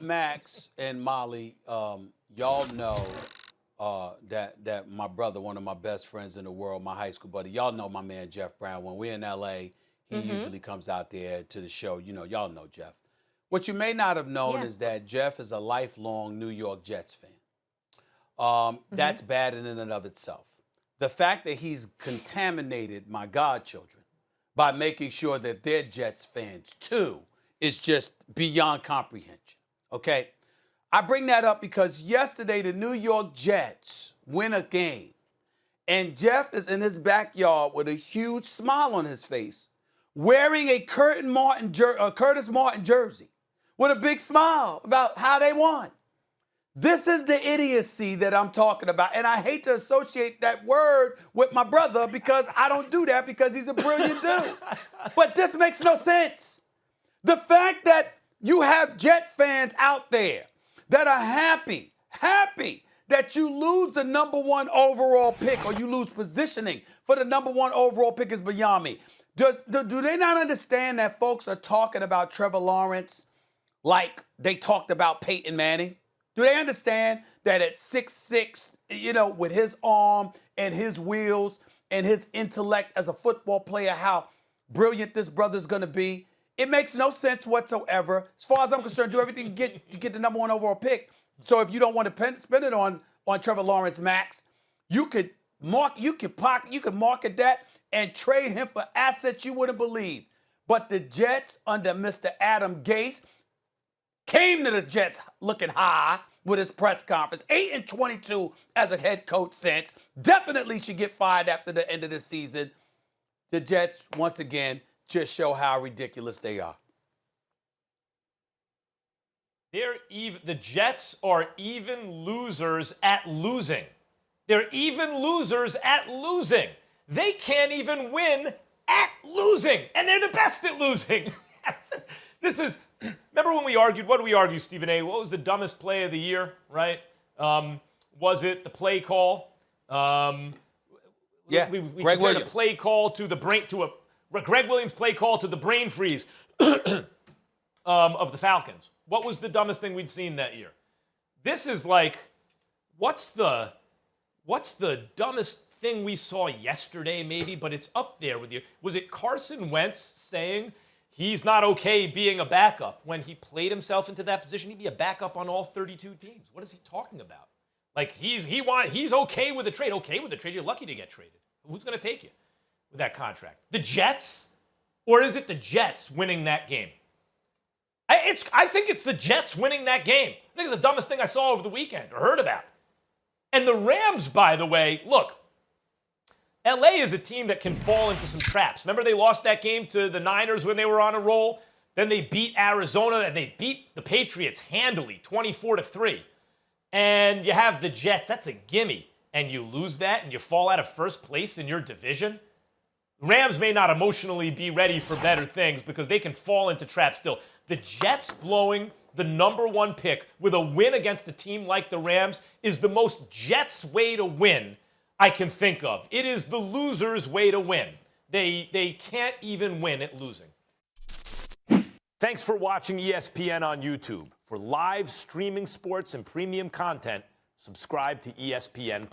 Max and Molly, y'all know that my brother, one of my best friends in the world, my high school buddy, y'all know my man Jeff Brown. When we're in LA, he usually comes out there to the show. You know, y'all know Jeff. What you may not have known is that Jeff is a lifelong New York Jets fan. That's bad in and of itself. The fact that he's contaminated my godchildren by making sure that they're Jets fans too is just beyond comprehension. Okay? I bring that up because yesterday the New York Jets win a game, and Jeff is in his backyard with a huge smile on his face, wearing a Curtis Martin jersey with a big smile about how they won. This is the idiocy that I'm talking about, and I hate to associate that word with my brother because I don't do that because he's a brilliant dude. But this makes no sense. The fact that you have Jet fans out there that are happy that you lose the number one overall pick or you lose positioning for the number one overall pick is beyond me. Do they not understand that folks are talking about Trevor Lawrence like they talked about Peyton Manning? Do they understand that at 6'6", with his arm and his wheels and his intellect as a football player, how brilliant this brother's going to be? It makes no sense whatsoever. As far as I'm concerned, do everything to get the number one overall pick. So if you don't want to spend it on Trevor Lawrence, Max, you could market that and trade him for assets you wouldn't believe. But the Jets under Mr. Adam Gase came to the Jets looking high with his press conference. 8-22 as a head coach since. Definitely should get fired after the end of the season. The Jets, once again, just show how ridiculous they are. The Jets are even losers at losing. They're even losers at losing. They can't even win at losing, and they're the best at losing. Remember when we argued, what did we argue, Stephen A? What was the dumbest play of the year, right? Was it the play call? Greg Williams. A play call to the brain, Greg Williams play call to the brain freeze of the Falcons. What was the dumbest thing we'd seen that year? This is like, what's the dumbest thing we saw yesterday maybe, but it's up there with you. Was it Carson Wentz saying he's not okay being a backup? When he played himself into that position, he'd be a backup on all 32 teams. What is he talking about? Like he's okay with the trade. Okay with the trade. You're lucky to get traded. Who's going to take you with that contract? The Jets? Or is it the Jets winning that game? I think it's the Jets winning that game. I think it's the dumbest thing I saw over the weekend or heard about. And the Rams, by the way, look, LA is a team that can fall into some traps. Remember they lost that game to the Niners when they were on a roll? Then they beat Arizona and they beat the Patriots handily, 24-3. And you have the Jets. That's a gimme. And you lose that and you fall out of first place in your division. Rams may not emotionally be ready for better things because they can fall into traps still. The Jets blowing the number one pick with a win against a team like the Rams is the most Jets way to win I can think of. It is the loser's way to win. They can't even win at losing. Thanks for watching ESPN on YouTube. For live streaming sports and premium content, subscribe to ESPN+.